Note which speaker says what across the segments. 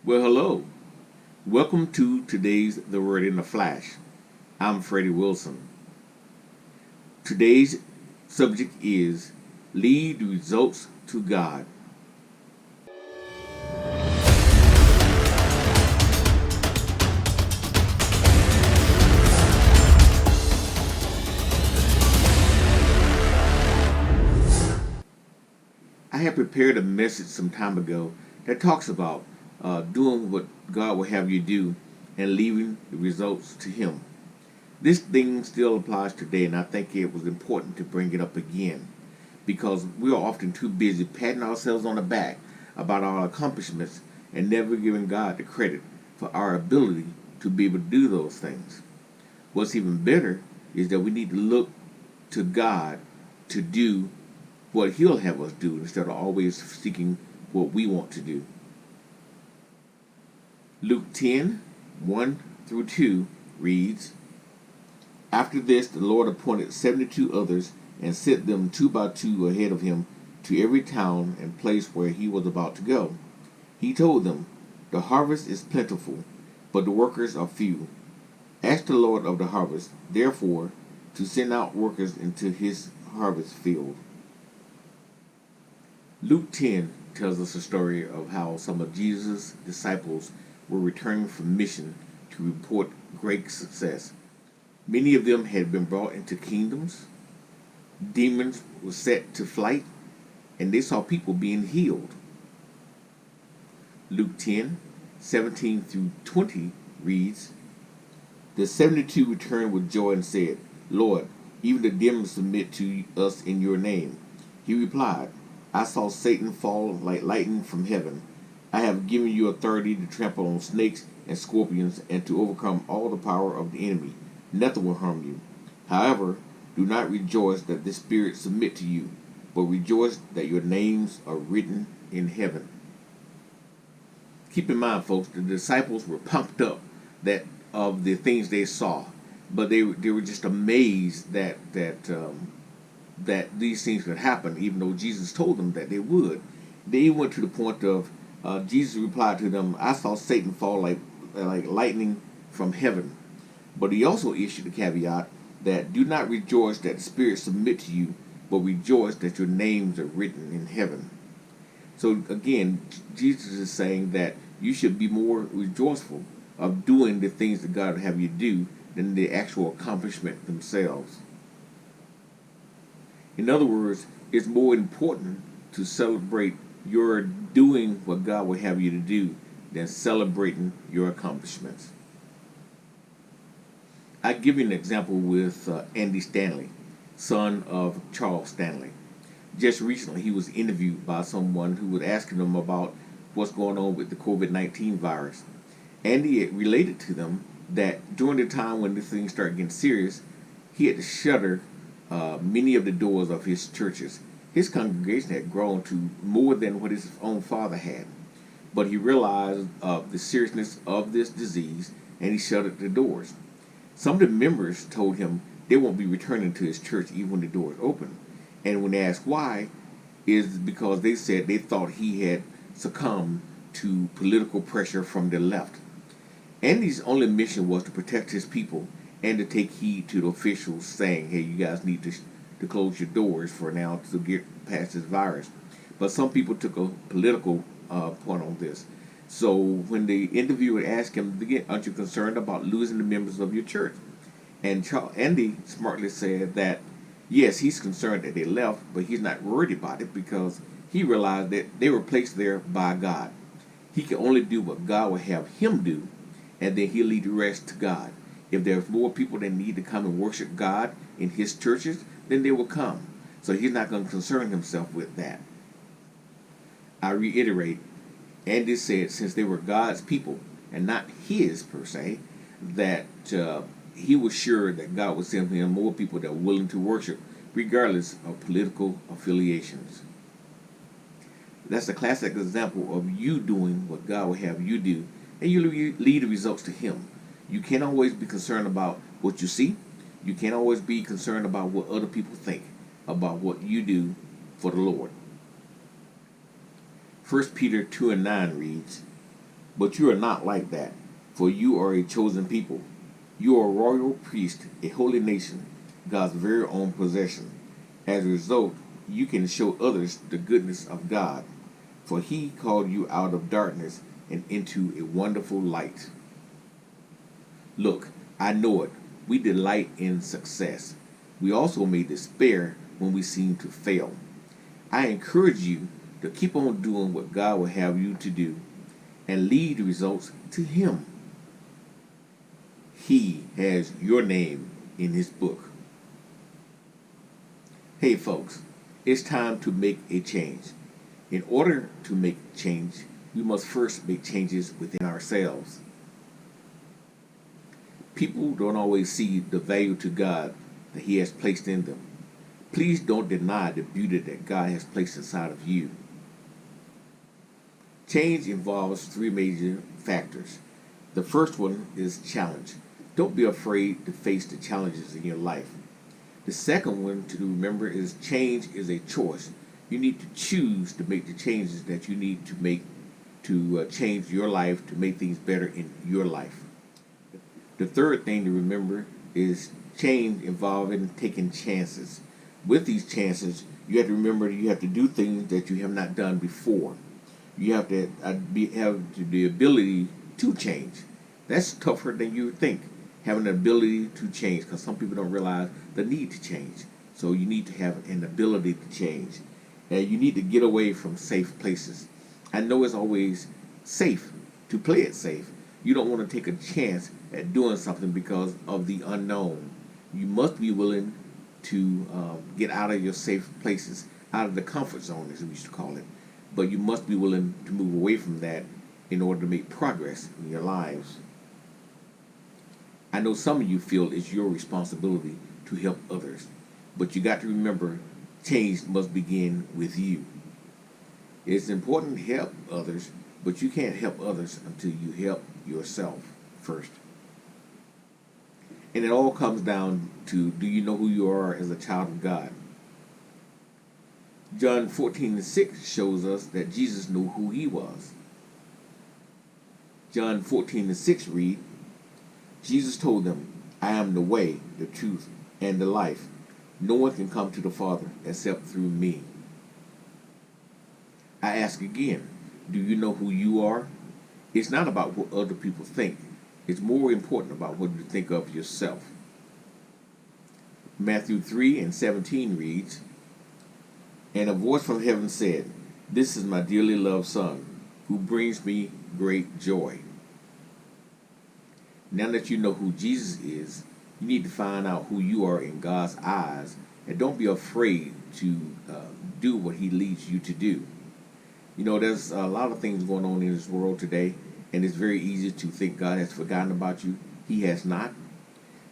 Speaker 1: Well, hello. Welcome to today's The Word in the Flash. I'm Freddie Wilson. Today's subject is Lead Results to God. I had prepared a message some time ago that talks about doing what God will have you do and leaving the results to Him. This thing still applies today, and I think it was important to bring it up again because we are often too busy patting ourselves on the back about our accomplishments and never giving God the credit for our ability to be able to do those things. What's even better is that we need to look to God to do what He'll have us do instead of always seeking what we want to do. Luke 10:1 through 2 reads, After this the Lord appointed 72 others and sent them two by two ahead of him to every town and place where he was about to go. He told them, The harvest is plentiful, but the workers are few. Ask the Lord of the harvest, therefore, to send out workers into his harvest field. Luke 10 tells us a story of how some of Jesus' disciples were returning from mission to report great success. Many of them had been brought into kingdoms, demons were set to flight, and they saw people being healed. Luke 10:17 through 20 reads, The 72 returned with joy and said, Lord, even the demons submit to us in your name. He replied, I saw Satan fall like lightning from heaven. I have given you authority to trample on snakes and scorpions and to overcome all the power of the enemy. Nothing will harm you. However, do not rejoice that the spirits submit to you, but rejoice that your names are written in heaven. Keep in mind, folks, the disciples were pumped up that of the things they saw, but they were just amazed that these things could happen, even though Jesus told them that they would. They went to the point of Jesus replied to them, I saw Satan fall like lightning from heaven. But he also issued a caveat that do not rejoice that the spirits submit to you, but rejoice that your names are written in heaven. So again, Jesus is saying that you should be more rejoiceful of doing the things that God would have you do than the actual accomplishment themselves. In other words, it's more important to celebrate your doing what God will have you to do than celebrating your accomplishments. I give you an example with Andy Stanley, son of Charles Stanley. Just recently, he was interviewed by someone who was asking him about what's going on with the COVID-19 virus. Andy related to them that during the time when this thing started getting serious, he had to shutter many of the doors of his churches. His congregation had grown to more than what his own father had. But he realized the seriousness of this disease and he shuttered the doors. Some of the members told him they won't be returning to his church even when the doors open. And when they asked why, is because they said they thought he had succumbed to political pressure from the left. Andy's only mission was to protect his people and to take heed to the officials saying, hey, you guys need to close your doors for now to get past this virus. But some people took a political point on this. So when the interviewer asked him again, aren't you concerned about losing the members of your church? And Andy smartly said that, yes, he's concerned that they left, but he's not worried about it because he realized that they were placed there by God. He can only do what God will have him do, and then he'll lead the rest to God. If there's more people that need to come and worship God in his churches, then they will come. So he's not going to concern himself with that. I reiterate, Andy said since they were God's people and not his per se, that he was sure that God would send him more people that were willing to worship regardless of political affiliations. That's a classic example of you doing what God will have you do, and you lead the results to him. You can't always be concerned about what you see. You can't always be concerned about what other people think about what you do for the Lord. 1 Peter 2:9 reads, But you are not like that, for you are a chosen people. You are a royal priest, a holy nation, God's very own possession. As a result, you can show others the goodness of God, for He called you out of darkness and into a wonderful light. Look, I know it. We delight in success. We also may despair when we seem to fail. I encourage you to keep on doing what God will have you to do and lead the results to Him. He has your name in His book. Hey folks, it's time to make a change. In order to make change, we must first make changes within ourselves. People don't always see the value to God that He has placed in them. Please don't deny the beauty that God has placed inside of you. Change involves three major factors. The first one is challenge. Don't be afraid to face the challenges in your life. The second one to remember is change is a choice. You need to choose to make the changes that you need to make to change your life, to make things better in your life. The third thing to remember is change involving taking chances. With these chances, you have to remember you have to do things that you have not done before. You have to have the ability to change. That's tougher than you would think, having the ability to change, because some people don't realize the need to change. So you need to have an ability to change. And you need to get away from safe places. I know it's always safe to play it safe. You don't want to take a chance at doing something because of the unknown. You must be willing to get out of your safe places, out of the comfort zone, as we used to call it. But you must be willing to move away from that in order to make progress in your lives. I know some of you feel it's your responsibility to help others, but you got to remember change must begin with you. It's important to help others, but you can't help others until you help yourself first. And it all comes down to, do you know who you are as a child of God? John 14:6 shows us that Jesus knew who He was. John 14:6 read, Jesus told them, I am the way, the truth, and the life. No one can come to the Father except through me. I ask again, do you know who you are? It's not about what other people think. It's more important about what you think of yourself. Matthew 3:17 reads, and a voice from heaven said, this is my dearly loved Son, who brings me great joy. Now that you know who Jesus is, you need to find out who you are in God's eyes, and don't be afraid to do what He leads you to do. You know, there's a lot of things going on in this world today, and it's very easy to think God has forgotten about you. He has not.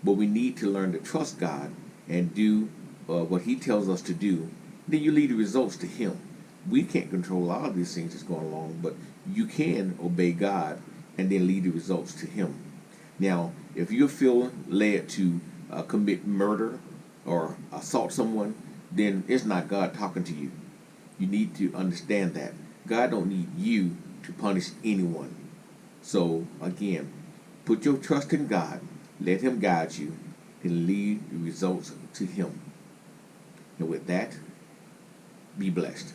Speaker 1: But we need to learn to trust God and do what He tells us to do. Then you lead the results to Him. We can't control a lot of these things that's going along, but you can obey God and then lead the results to Him. Now, if you're feeling led to commit murder or assault someone, then it's not God talking to you. You need to understand that. God don't need you to punish anyone. So, again, put your trust in God. Let Him guide you and lead the results to Him. And with that, be blessed.